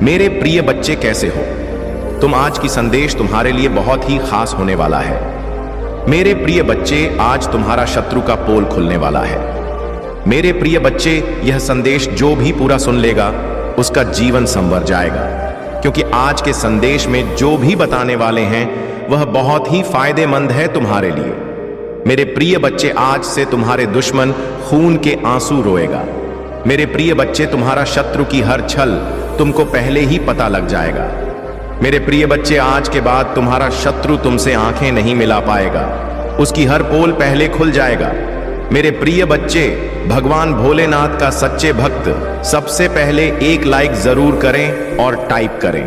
मेरे प्रिय बच्चे कैसे हो तुम? आज की संदेश तुम्हारे लिए बहुत ही खास होने वाला है। मेरे प्रिय बच्चे, आज तुम्हारा शत्रु का पोल खुलने वाला है। मेरे प्रिय बच्चे, यह संदेश जो भी पूरा सुन लेगा उसका जीवन संवर जाएगा, क्योंकि आज के संदेश में जो भी बताने वाले हैं वह बहुत ही फायदेमंद है तुम्हारे लिए। मेरे प्रिय बच्चे, आज से तुम्हारे दुश्मन खून के आंसू रोएगा। मेरे प्रिय बच्चे, तुम्हारा शत्रु की हर छल तुमको पहले ही पता लग जाएगा। मेरे प्रिय बच्चे, आज के बाद तुम्हारा शत्रु तुमसे आंखें नहीं मिला पाएगा, उसकी हर पोल पहले खुल जाएगा। मेरे प्रिय बच्चे, भगवान भोलेनाथ का सच्चे भक्त सबसे पहले एक लाइक जरूर करें और टाइप करें।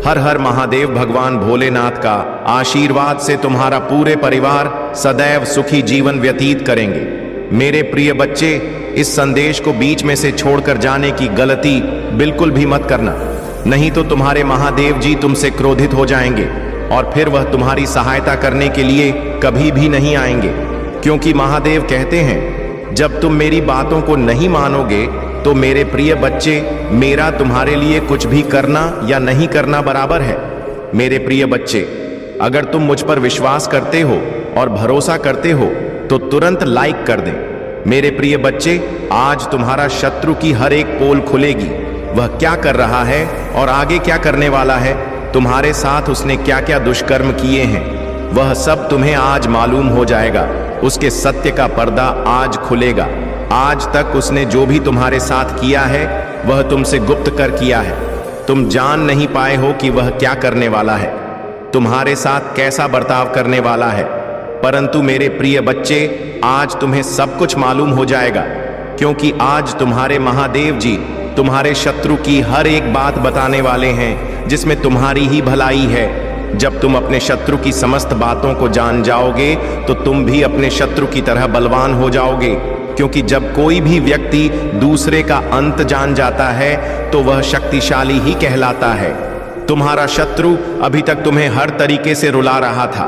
हर हर महादेव। भगवान भोलेनाथ का आशीर्वाद से तुम्हारा पूरे परिवार सदैव सुखी जीवन व्यतीत करेंगे। मेरे प्रिय बच्चे, इस संदेश को बीच में से छोड़कर जाने की गलती बिल्कुल भी मत करना, नहीं तो तुम्हारे महादेव जी तुमसे क्रोधित हो जाएंगे और फिर वह तुम्हारी सहायता करने के लिए कभी भी नहीं आएंगे। क्योंकि महादेव कहते हैं, जब तुम मेरी बातों को नहीं मानोगे तो मेरे प्रिय बच्चे, मेरा तुम्हारे लिए कुछ भी करना या नहीं करना बराबर है। मेरे प्रिय बच्चे, अगर तुम मुझ पर विश्वास करते हो और भरोसा करते हो तो तुरंत लाइक कर दें। मेरे प्रिय बच्चे, आज तुम्हारा शत्रु की हर एक पोल खुलेगी। वह क्या कर रहा है और आगे क्या करने वाला है, तुम्हारे साथ उसने क्या क्या दुष्कर्म किए हैं, वह सब तुम्हें आज मालूम हो जाएगा। उसके सत्य का पर्दा आज खुलेगा। आज तक उसने जो भी तुम्हारे साथ किया है वह तुमसे गुप्त कर किया है। तुम जान नहीं पाए हो कि वह क्या करने वाला है, तुम्हारे साथ कैसा बर्ताव करने वाला है। परंतु मेरे प्रिय बच्चे, आज तुम्हें सब कुछ मालूम हो जाएगा, क्योंकि आज तुम्हारे महादेव जी तुम्हारे शत्रु की हर एक बात बताने वाले हैं जिसमें तुम्हारी ही भलाई है। जब तुम अपने शत्रु की समस्त बातों को जान जाओगे तो तुम भी अपने शत्रु की तरह बलवान हो जाओगे, क्योंकि जब कोई भी व्यक्ति दूसरे का अंत जान जाता है तो वह शक्तिशाली ही कहलाता है। तुम्हारा शत्रु अभी तक तुम्हें हर तरीके से रुला रहा था,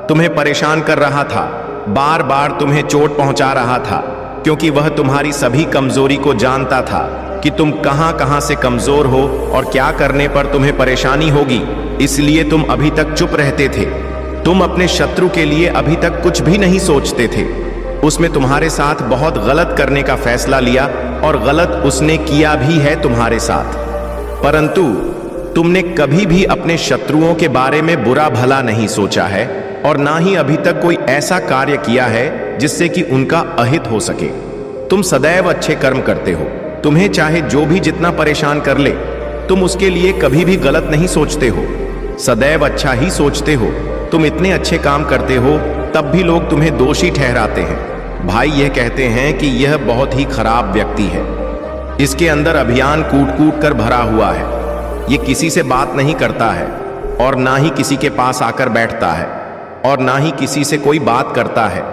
तुम्हें परेशान कर रहा था, बार बार तुम्हें चोट पहुंचा रहा था, क्योंकि वह तुम्हारी सभी कमजोरी को जानता था कि तुम कहां कहां से कमजोर हो और क्या करने पर तुम्हें परेशानी होगी। इसलिए तुम अभी तक चुप रहते थे। तुम अपने शत्रु के लिए अभी तक कुछ भी नहीं सोचते थे। उसमें तुम्हारे साथ बहुत गलत करने का फैसला लिया और गलत उसने किया भी है तुम्हारे साथ। परंतु तुमने कभी भी अपने शत्रुओं के बारे में बुरा भला नहीं सोचा है और ना ही अभी तक कोई ऐसा कार्य किया है जिससे कि उनका अहित हो सके। तुम सदैव अच्छे कर्म करते हो। तुम्हें चाहे जो भी जितना परेशान कर ले, तुम उसके लिए कभी भी गलत नहीं सोचते हो, सदैव अच्छा ही सोचते हो। तुम इतने अच्छे काम करते हो तब भी लोग तुम्हें दोषी ठहराते हैं। भाई यह कहते हैं कि यह बहुत ही खराब व्यक्ति है, इसके अंदर अभियान कूट कूट कर भरा हुआ है, ये किसी से बात नहीं करता है और ना ही किसी के पास आकर बैठता है और ना ही किसी से कोई बात करता है,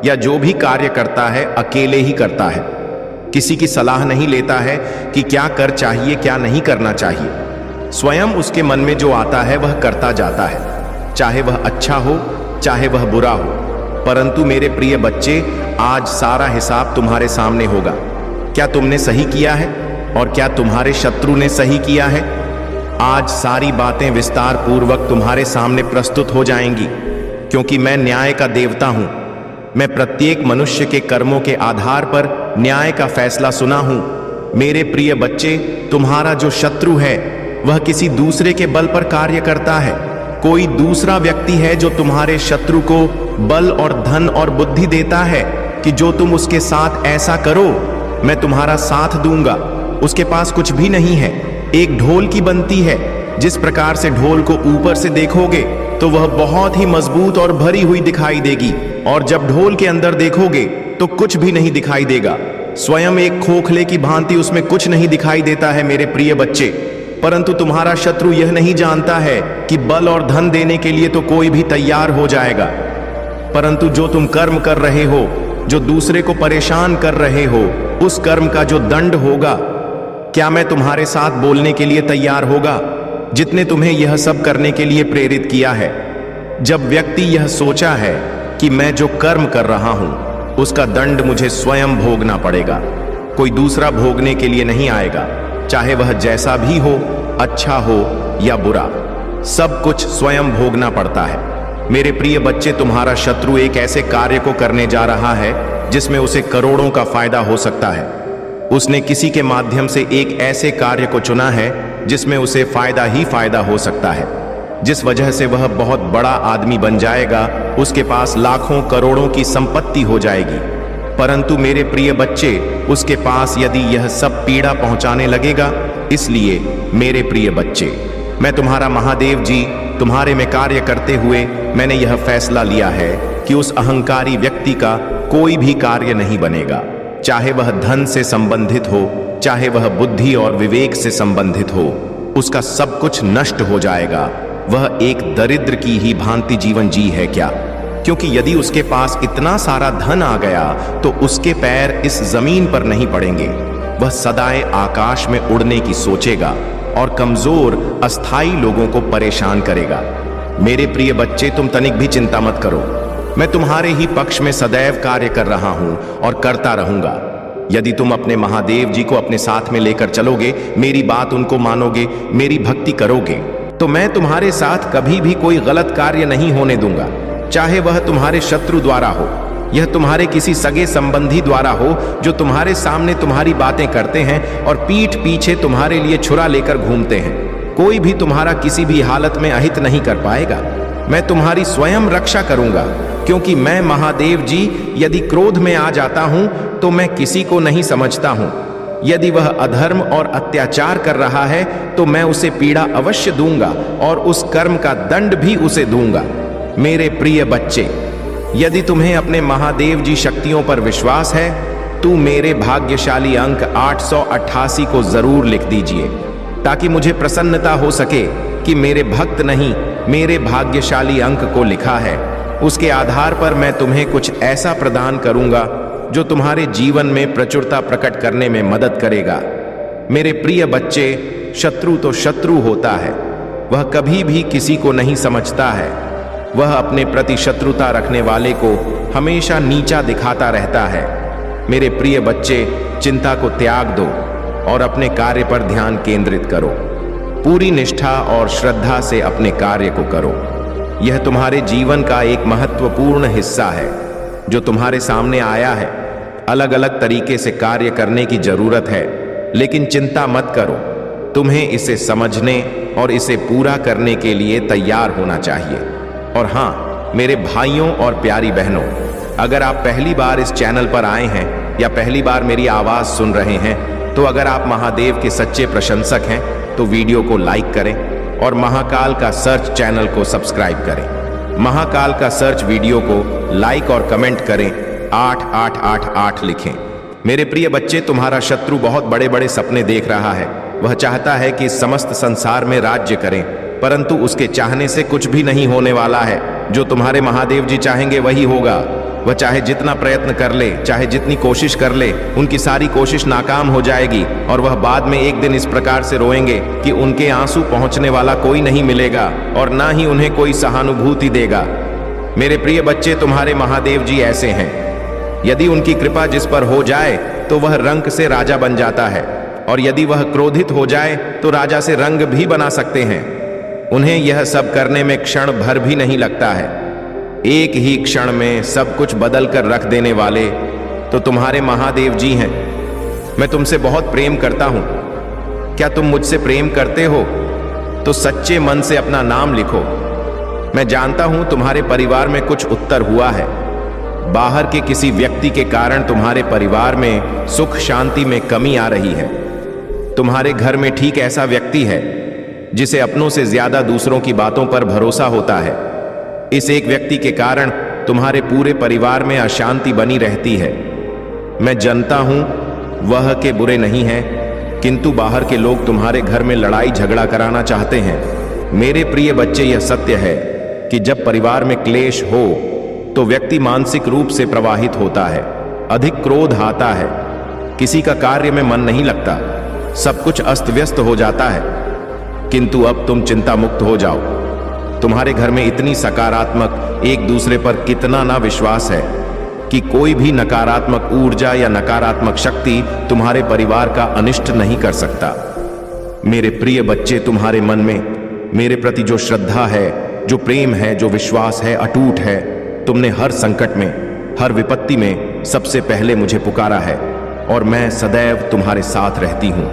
या जो भी कार्य करता है अकेले ही करता है। किसी की सलाह नहीं लेता है कि क्या कर चाहिए क्या नहीं करना चाहिए। स्वयं उसके मन में जो आता है वह करता जाता है, चाहे वह अच्छा हो चाहे वह बुरा हो। परंतु मेरे प्रिय बच्चे, आज सारा हिसाब तुम्हारे सामने होगा। क्या तुमने सही किया है और क्या तुम्हारे शत्रु ने सही किया है? आज सारी बातें विस्तार पूर्वक तुम्हारे सामने प्रस्तुत हो जाएंगी, क्योंकि मैं न्याय का देवता हूं। मैं प्रत्येक मनुष्य के कर्मों के आधार पर न्याय का फैसला सुना हूं। मेरे प्रिय बच्चे, तुम्हारा जो शत्रु है वह किसी दूसरे के बल पर कार्य करता है। कोई दूसरा व्यक्ति है जो तुम्हारे शत्रु को बल और धन और बुद्धि देता है कि जो तुम उसके साथ ऐसा करो मैं तुम्हारा साथ दूंगा। उसके पास कुछ भी नहीं है, एक ढोल की बनती है। जिस प्रकार से ढोल को ऊपर से देखोगे तो वह बहुत ही मजबूत और भरी हुई दिखाई देगी, और जब ढोल के अंदर देखोगे तो कुछ भी नहीं दिखाई देगा। स्वयं एक खोखले की भांति उसमें कुछ नहीं दिखाई देता है मेरे प्रिय बच्चे। परंतु तुम्हारा शत्रु यह नहीं जानता है कि बल और धन देने के लिए तो कोई भी तैयार हो जाएगा, परंतु जो तुम कर्म कर रहे हो, जो दूसरे को परेशान कर रहे हो, उस कर्म का जो दंड होगा, क्या मैं तुम्हारे साथ बोलने के लिए तैयार होगा जितने तुम्हें यह सब करने के लिए प्रेरित किया है? जब व्यक्ति यह सोचा है कि मैं जो कर्म कर रहा हूं उसका दंड मुझे स्वयं भोगना पड़ेगा, कोई दूसरा भोगने के लिए नहीं आएगा, चाहे वह जैसा भी हो, अच्छा हो या बुरा, सब कुछ स्वयं भोगना पड़ता है। मेरे प्रिय बच्चे, तुम्हारा शत्रु एक ऐसे कार्य को करने जा रहा है जिसमें उसे करोड़ों का फायदा हो सकता है। उसने किसी के माध्यम से एक ऐसे कार्य को चुना है जिसमें उसे फायदा ही फायदा हो सकता है, जिस वजह से वह बहुत बड़ा आदमी बन जाएगा, उसके पास लाखों करोड़ों की संपत्ति हो जाएगी। परंतु मेरे प्रिय बच्चे, उसके पास यदि यह सब पीड़ा पहुंचाने लगेगा, इसलिए मेरे प्रिय बच्चे, मैं तुम्हारा महादेव जी, तुम्हारे में कार्य करते हुए मैंने यह फैसला लिया है कि उस अहंकारी व्यक्ति का कोई भी कार्य नहीं बनेगा, चाहे वह धन से संबंधित हो, चाहे वह बुद्धि और विवेक से संबंधित हो, उसका सब कुछ नष्ट हो जाएगा। वह एक दरिद्र की ही भांति जीवन जी है क्या? क्योंकि यदि उसके पास इतना सारा धन आ गया तो उसके पैर इस जमीन पर नहीं पड़ेंगे। वह सदाएं आकाश में उड़ने की सोचेगा और कमजोर अस्थाई लोगों को परेशान करेगा। मेरे प्रिय बच्चे, तुम तनिक भी चिंता मत करो। मैं तुम्हारे ही पक्ष में सदैव कार्य कर रहा हूं और करता रहूंगा। यदि तुम अपने महादेव जी को अपने साथ में लेकर चलोगे, मेरी बात उनको मानोगे, मेरी भक्ति करोगे, तो मैं तुम्हारे साथ कभी भी कोई गलत कार्य नहीं होने दूंगा। चाहे वह तुम्हारे शत्रु द्वारा हो, यह तुम्हारे किसी सगे संबंधी द्वारा हो जो तुम्हारे सामने तुम्हारी बातें करते हैं और पीठ पीछे तुम्हारे लिए छुरा लेकर घूमते हैं। कोई भी तुम्हारा किसी भी हालत में अहित नहीं कर पाएगा। मैं तुम्हारी स्वयं रक्षा करूंगा, क्योंकि मैं महादेव जी यदि क्रोध में आ जाता हूं तो मैं किसी को नहीं समझता हूं। यदि वह अधर्म और अत्याचार कर रहा है तो मैं उसे पीड़ा अवश्य दूंगा और उस कर्म का दंड भी उसे दूंगा। मेरे प्रिय बच्चे, यदि तुम्हें अपने महादेव जी शक्तियों पर विश्वास है तो मेरे भाग्यशाली अंक 888 को जरूर लिख दीजिए, ताकि मुझे प्रसन्नता हो सके कि मेरे भक्त नहीं, मेरे भाग्यशाली अंक को लिखा है। उसके आधार पर मैं तुम्हें कुछ ऐसा प्रदान करूंगा जो तुम्हारे जीवन में प्रचुरता प्रकट करने में मदद करेगा। मेरे प्रिय बच्चे, शत्रु तो शत्रु होता है, वह कभी भी किसी को नहीं समझता है। वह अपने प्रति शत्रुता रखने वाले को हमेशा नीचा दिखाता रहता है। मेरे प्रिय बच्चे, चिंता को त्याग दो और अपने कार्य पर ध्यान केंद्रित करो। पूरी निष्ठा और श्रद्धा से अपने कार्य को करो। यह तुम्हारे जीवन का एक महत्वपूर्ण हिस्सा है जो तुम्हारे सामने आया है। अलग अलग तरीके से कार्य करने की जरूरत है, लेकिन चिंता मत करो। तुम्हें इसे समझने और इसे पूरा करने के लिए तैयार होना चाहिए। और हाँ, मेरे भाइयों और प्यारी बहनों, अगर आप पहली बार इस चैनल पर आए हैं या पहली बार मेरी आवाज सुन रहे हैं, तो अगर आप महादेव के सच्चे प्रशंसक हैं तो वीडियो को लाइक करें और महाकाल का सर्च चैनल को सब्सक्राइब करें। महाकाल का सर्च वीडियो को लाइक और कमेंट करें, 8888 लिखें। मेरे प्रिय बच्चे, तुम्हारा शत्रु बहुत बड़े बड़े सपने देख रहा है। वह चाहता है कि इस समस्त संसार में राज्य करें, परंतु उसके चाहने से कुछ भी नहीं होने वाला है। जो तुम्हारे महादेव जी चाहेंगे वही होगा। वह चाहे जितना प्रयत्न कर ले, चाहे जितनी कोशिश कर ले, उनकी सारी कोशिश नाकाम हो जाएगी और वह बाद में एक दिन इस प्रकार से रोएंगे कि उनके आंसू पहुंचने वाला कोई नहीं मिलेगा और ना ही उन्हें कोई सहानुभूति देगा। मेरे प्रिय बच्चे, तुम्हारे महादेव जी ऐसे हैं, यदि उनकी कृपा जिस पर हो जाए तो वह रंक से राजा बन जाता है, और यदि वह क्रोधित हो जाए तो राजा से रंग भी बना सकते हैं। उन्हें यह सब करने में क्षण भर भी नहीं लगता है। एक ही क्षण में सब कुछ बदल कर रख देने वाले तो तुम्हारे महादेव जी हैं। मैं तुमसे बहुत प्रेम करता हूं। क्या तुम मुझसे प्रेम करते हो? तो सच्चे मन से अपना नाम लिखो। मैं जानता हूं तुम्हारे परिवार में कुछ उत्तर हुआ है। बाहर के किसी व्यक्ति के कारण तुम्हारे परिवार में सुख शांति में कमी आ रही है। तुम्हारे घर में ठीक ऐसा व्यक्ति है जिसे अपनों से ज्यादा दूसरों की बातों पर भरोसा होता है। इस एक व्यक्ति के कारण तुम्हारे पूरे परिवार में अशांति बनी रहती है। मैं जानता हूं वह के बुरे नहीं हैं, किंतु बाहर के लोग तुम्हारे घर में लड़ाई झगड़ा कराना चाहते हैं। मेरे प्रिय बच्चे, यह सत्य है कि जब परिवार में क्लेश हो तो व्यक्ति मानसिक रूप से प्रवाहित होता है, अधिक क्रोध आता है, किसी का कार्य में मन नहीं लगता, सब कुछ अस्त व्यस्त हो जाता है। किंतु अब तुम चिंता मुक्त हो जाओ। तुम्हारे घर में इतनी सकारात्मक एक दूसरे पर कितना ना विश्वास है कि कोई भी नकारात्मक ऊर्जा या नकारात्मक शक्ति तुम्हारे परिवार का अनिष्ट नहीं कर सकता। मेरे प्रिय बच्चे, तुम्हारे मन में मेरे प्रति जो श्रद्धा है, जो प्रेम है, जो विश्वास है, अटूट है। तुमने हर संकट में, हर विपत्ति में सबसे पहले मुझे पुकारा है और मैं सदैव तुम्हारे साथ रहती हूँ।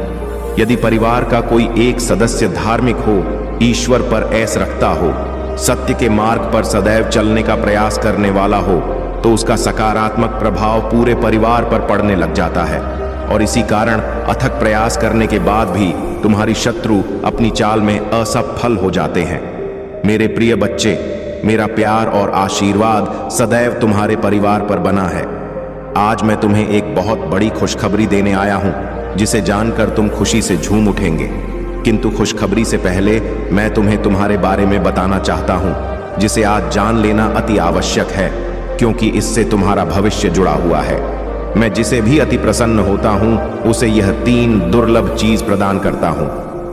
यदि परिवार का कोई एक सदस्य धार्मिक हो, ईश्वर पर ऐस रखता हो, सत्य के मार्ग पर सदैव चलने का प्रयास करने वाला हो, तो उसका सकारात्मक प्रभाव पूरे परिवार पर पड़ने लग जाता है। और इसी कारण अथक प्रयास करने के बाद भी तुम्हारी शत्रु अपनी चाल में असफल हो जाते हैं। मेरे प्रिय बच्चे, मेरा प्यार और आशीर्वाद सदैव तुम्हारे परिवार पर बना है। आज मैं तुम्हें एक बहुत बड़ी खुशखबरी देने आया हूं, जिसे जानकर तुम खुशी से झूम उठेंगे। किंतु खुशखबरी से पहले मैं तुम्हें तुम्हारे बारे में बताना चाहता हूं, जिसे आज जान लेना अति आवश्यक है, क्योंकि इससे तुम्हारा भविष्य जुड़ा हुआ है। मैं जिसे भी अति प्रसन्न होता हूं, उसे यह 3 दुर्लभ चीज प्रदान करता हूं।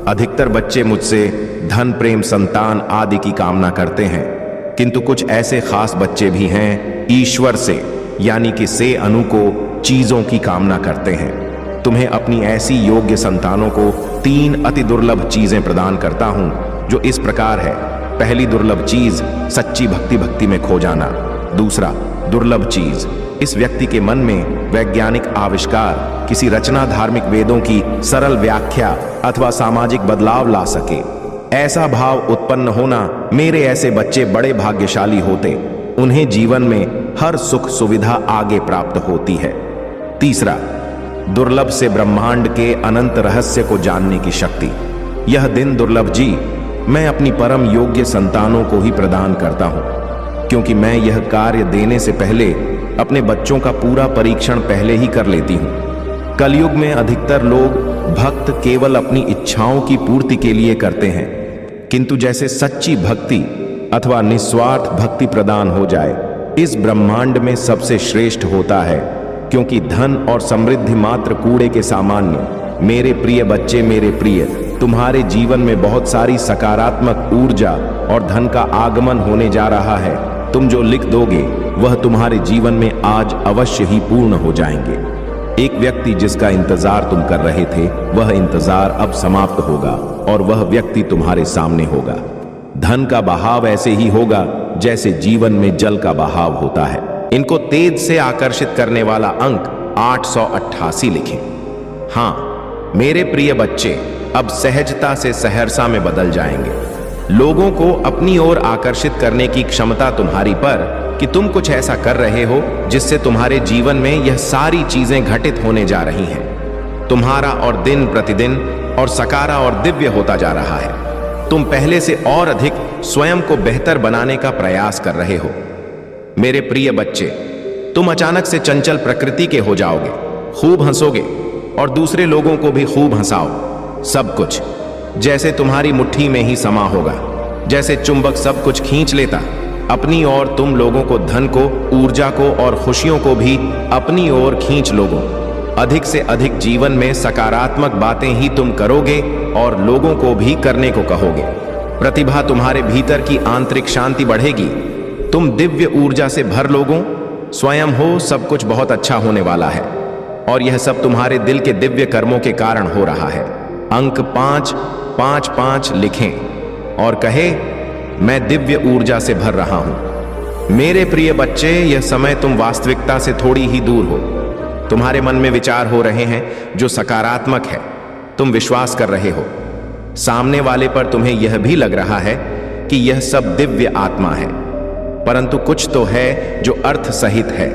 अधिकतर बच्चे मुझसे धन, प्रेम, संतान आदि की कामना करते हैं, किंतु कुछ ऐसे खास बच्चे भी हैं ईश्वर से, यानी कि से अनु को चीजों की कामना करते हैं। तुम्हें अपनी ऐसी योग्य संतानों को 3 अति दुर्लभ चीजें प्रदान करता हूं, जो इस प्रकार है। पहली दुर्लभ चीज, सच्ची भक्ति में खो जाना। दूसरा दुर्लभ चीज, इस व्यक्ति के मन में वैज्ञानिक आविष्कार, किसी रचना, धार्मिक वेदों की सरल व्याख्या अथवा सामाजिक बदलाव ला सके, ऐसा भाव उत्पन्न होना। मेरे ऐसे बच्चे बड़े भाग्यशाली होते, उन्हें जीवन में हर सुख सुविधा आगे प्राप्त होती है। तीसरा, दुर्लभ से ब्रह्मांड के अनंत रहस्य को जानने की शक्ति। यह दिन दुर्लभ जी मैं अपनी परम योग्य संतानों को ही प्रदान करता हूं, क्योंकि मैं यह कार्य देने से पहले अपने बच्चों का पूरा परीक्षण पहले ही कर लेती हूं। कलयुग में अधिकतर लोग भक्त केवल अपनी इच्छाओं की पूर्ति के लिए करते हैं, किंतु जैसे सच्ची भक्ति अथवा निस्वार्थ भक्ति प्रदान हो जाए, इस ब्रह्मांड में सबसे श्रेष्ठ होता है। क्योंकि धन और समृद्धि मात्र कूड़े के सामान्य। मेरे प्रिय बच्चे, मेरे प्रिय, तुम्हारे जीवन में बहुत सारी सकारात्मक ऊर्जा और धन का आगमन होने जा रहा है। तुम जो लिख दोगे वह तुम्हारे जीवन में आज अवश्य ही पूर्ण हो जाएंगे। एक व्यक्ति जिसका इंतजार तुम कर रहे थे, वह इंतजार अब समाप्त होगा और वह व्यक्ति तुम्हारे सामने होगा। धन का बहाव ऐसे ही होगा जैसे जीवन में जल का बहाव होता है। इनको तेज से आकर्षित करने वाला अंक 888 लिखें। हाँ मेरे प्रिय बच्चे, अब सहजता से सहरसा में बदल जाएंगे। लोगों को अपनी ओर आकर्षित करने की क्षमता तुम्हारी पर कि तुम कुछ ऐसा कर रहे हो जिससे तुम्हारे जीवन में यह सारी चीजें घटित होने जा रही हैं। तुम्हारा और दिन प्रतिदिन और सकारा और दिव्य होता जा रहा है। तुम पहले से और अधिक स्वयं को बेहतर बनाने का प्रयास कर रहे हो। मेरे प्रिय बच्चे, तुम अचानक से चंचल प्रकृति के हो जाओगे, खूब हंसोगे और दूसरे लोगों को भी खूब हंसाओ। सब कुछ जैसे तुम्हारी मुट्ठी में ही समा होगा, जैसे चुंबक सब कुछ खींच लेता अपनी ओर। तुम लोगों को, धन को, ऊर्जा को और खुशियों को भी अपनी ओर खींच लोगे। अधिक से अधिक जीवन में सकारात्मक बातें ही तुम करोगे और लोगों को भी करने को कहोगे। प्रतिभा तुम्हारे भीतर की आंतरिक शांति बढ़ेगी। तुम दिव्य ऊर्जा से भर लोगों, स्वयं हो। सब कुछ बहुत अच्छा होने वाला है और यह सब तुम्हारे दिल के दिव्य कर्मों के कारण हो रहा है। अंक 555 लिखें और कहे, मैं दिव्य ऊर्जा से भर रहा हूं। मेरे प्रिय बच्चे, यह समय तुम वास्तविकता से थोड़ी ही दूर हो। तुम्हारे मन में विचार हो रहे हैं जो सकारात्मक है। तुम विश्वास कर रहे हो। सामने वाले पर तुम्हें यह भी लग रहा है कि यह सब दिव्य आत्मा है, परंतु कुछ तो है जो अर्थ सहित है।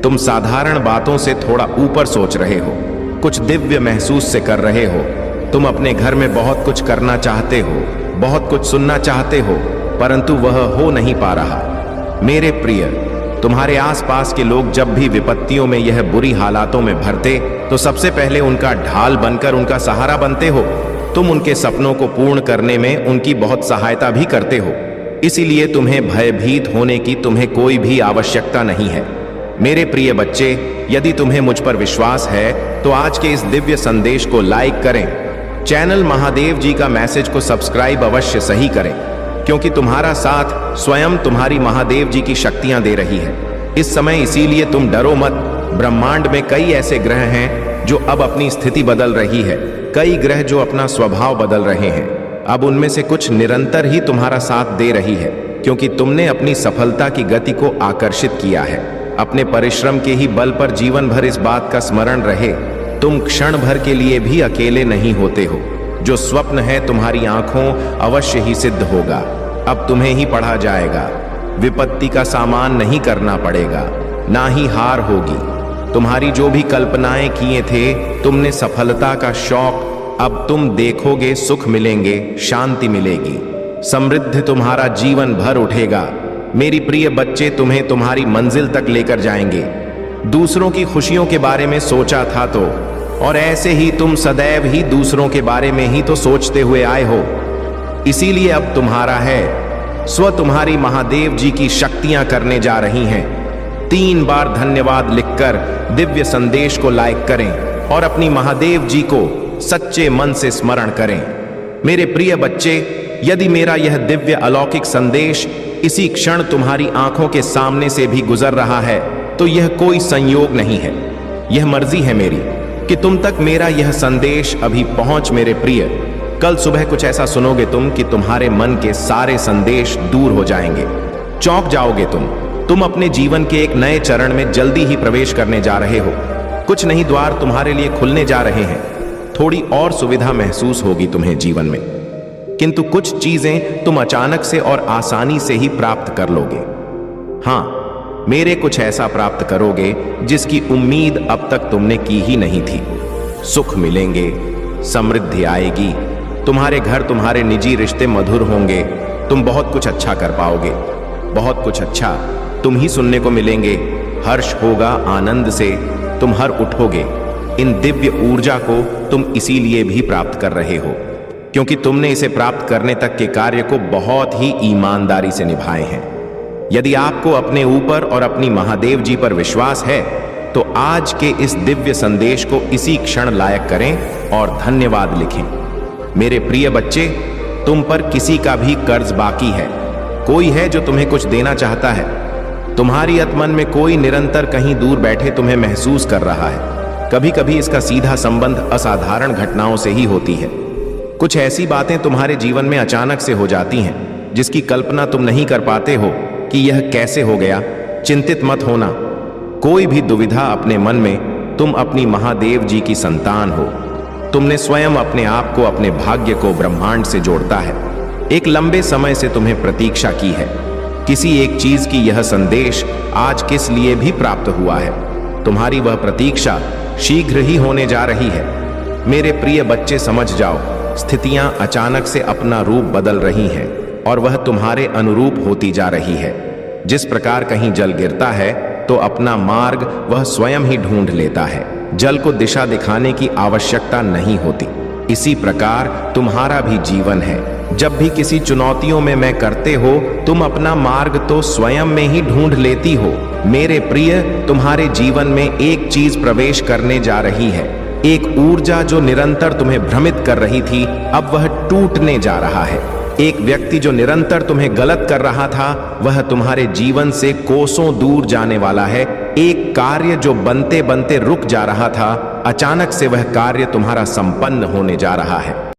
तुम साधारण बातों से थोड़ा ऊपर सोच रहे हो, कुछ दिव्य महसूस से कर रहे हो। तुम अपने घर में बहुत कुछ करना चाहते हो, बहुत कुछ सुनना चाहते हो, परंतु वह हो नहीं पा रहा। मेरे प्रिय, तुम्हारे आसपास के लोग जब भी विपत्तियों में, यह बुरी हालातों में भरते, तो सबसे पहले उनका ढाल बनकर उनका सहारा बनते हो। तुम उनके सपनों को पूर्ण करने में उनकी बहुत सहायता भी करते हो। इसीलिए तुम्हें भयभीत होने की तुम्हें कोई भी आवश्यकता नहीं है। मेरे प्रिय बच्चे, यदि तुम्हें मुझ पर विश्वास है तो आज के इस दिव्य संदेश को लाइक करें। चैनल महादेव जी का मैसेज को सब्सक्राइब अवश्य सही करें, क्योंकि तुम्हारा साथ स्वयं तुम्हारी महादेव जी की शक्तियां दे रही है इस समय। इसीलिए तुम डरो मत। ब्रह्मांड में कई ऐसे ग्रह हैं जो अब अपनी स्थिति बदल रही है। कई ग्रह जो अपना स्वभाव बदल रहे हैं। अब उनमें से कुछ निरंतर ही तुम्हारा साथ दे रही है, क्योंकि तुमने अपनी सफलता की गति को आकर्षित किया है। अपने परिश्रम के ही बल पर जीवन भर इस बात का स्मरण रहे, तुम क्षण भर के लिए भी अकेले नहीं होते हो। जो स्वप्न है तुम्हारी आंखों अवश्य ही सिद्ध होगा। अब तुम्हें ही पढ़ा जाएगा। विपत्ति का सामान नहीं करना पड़ेगा, ना ही हार होगी। तुम्हारी जो भी कल्पनाएं किए थे, तुमने सफलता का शौक, अब तुम देखोगे सुख मिलेंगे, शांति मिलेगी, समृद्ध तुम्हारा जीवन भर उठेगा। मेरी प्रिय बच्चे तुम्हें तुम्हारी मंजिल तक लेकर जाएंगे। दूसरों की खुशियों के बारे में सोचा था तो, और ऐसे ही तुम सदैव ही दूसरों के बारे में ही तो सोचते हुए आए हो। इसीलिए अब तुम्हारा है। स्व तुम्हारी महादेव जी की शक्तियां करने जा रही हैं। 3 बार धन्यवाद लिखकर दिव्य संदेश को लाइक करें और अपनी महादेव जी को सच्चे मन से स्मरण करें। मेरे प्रिय बच्चे, यदि मेरा यह दिव्य अलौकिक संदेश इसी क्षण तुम्हारी आंखों के सामने से भी गुजर रहा है, तो यह कोई संयोग नहीं है। यह मर्जी है मेरी कि तुम तक मेरा यह संदेश अभी पहुंच। मेरे प्रिय, कल सुबह कुछ ऐसा सुनोगे तुम कि तुम्हारे मन के सारे संदेश दूर हो जाएंगे। चौंक जाओगे तुम अपने जीवन के एक नए चरण में जल्दी ही प्रवेश करने जा रहे हो। कुछ नहीं द्वार तुम्हारे लिए खुलने जा रहे हैं। थोड़ी और सुविधा महसूस होगी तुम्हें जीवन में, किंतु कुछ चीजें तुम अचानक से और आसानी से ही प्राप्त कर लोगे। हाँ, मेरे कुछ ऐसा प्राप्त करोगे जिसकी उम्मीद अब तक तुमने की ही नहीं थी। सुख मिलेंगे, समृद्धि आएगी, तुम्हारे घर, तुम्हारे निजी रिश्ते मधुर होंगे। तुम बहुत कुछ अच्छा कर पाओगे, बहुत कुछ अच्छा तुम ही सुनने को मिलेंगे। हर्ष होगा, आनंद से तुम हर उठोगे। इन दिव्य ऊर्जा को तुम इसीलिए भी प्राप्त कर रहे हो, क्योंकि तुमने इसे प्राप्त करने तक के कार्य को बहुत ही ईमानदारी से निभाए हैं। यदि आपको अपने ऊपर और अपनी महादेव जी पर विश्वास है, तो आज के इस दिव्य संदेश को इसी क्षण लायक करें और धन्यवाद लिखें। मेरे प्रिय बच्चे, तुम पर किसी का भी कर्ज बाकी है। कोई है जो तुम्हें कुछ देना चाहता है। तुम्हारी आत्मन में कोई निरंतर कहीं दूर बैठे तुम्हें महसूस कर रहा है। कभी कभी इसका सीधा संबंध असाधारण घटनाओं से ही होती है। कुछ ऐसी बातें तुम्हारे जीवन में अचानक से हो जाती हैं, जिसकी कल्पना तुम नहीं कर पाते हो कि यह कैसे हो गया। चिंतित मत होना, कोई भी दुविधा अपने मन में। तुम अपनी महादेव जी की संतान हो। तुमने स्वयं अपने आप को, अपने भाग्य को ब्रह्मांड से जोड़ता है। एक लंबे समय से तुम्हें प्रतीक्षा की है। किसी एक चीज की यह संदेश आज किस लिए भी प्राप्त हुआ है। तुम्हारी वह प्रतीक्षा शीघ्र ही होने जा रही है। मेरे प्रिय बच्चे, समझ जाओ, स्थितियां अचानक से अपना रूप बदल रही हैं और वह तुम्हारे अनुरूप होती जा रही है। जिस प्रकार कहीं जल गिरता है तो अपना मार्ग वह स्वयं ही ढूंढ लेता है। जल को दिशा दिखाने की आवश्यकता नहीं होती। इसी प्रकार तुम्हारा भी जीवन है। जब भी किसी चुनौतियों में मैं करते हो, तुम अपना मार्ग तो स्वयं में ही ढूंढ लेती हो। मेरे प्रिय, तुम्हारे जीवन में एक चीज प्रवेश करने जा रही है। एक ऊर्जा जो निरंतर तुम्हें भ्रमित कर रही थी, अब वह टूटने जा रहा है। एक व्यक्ति जो निरंतर तुम्हें गलत कर रहा था, वह तुम्हारे जीवन से कोसों दूर जाने वाला है। एक कार्य जो बनते बनते रुक जा रहा था, अचानक से वह कार्य तुम्हारा संपन्न होने जा रहा है।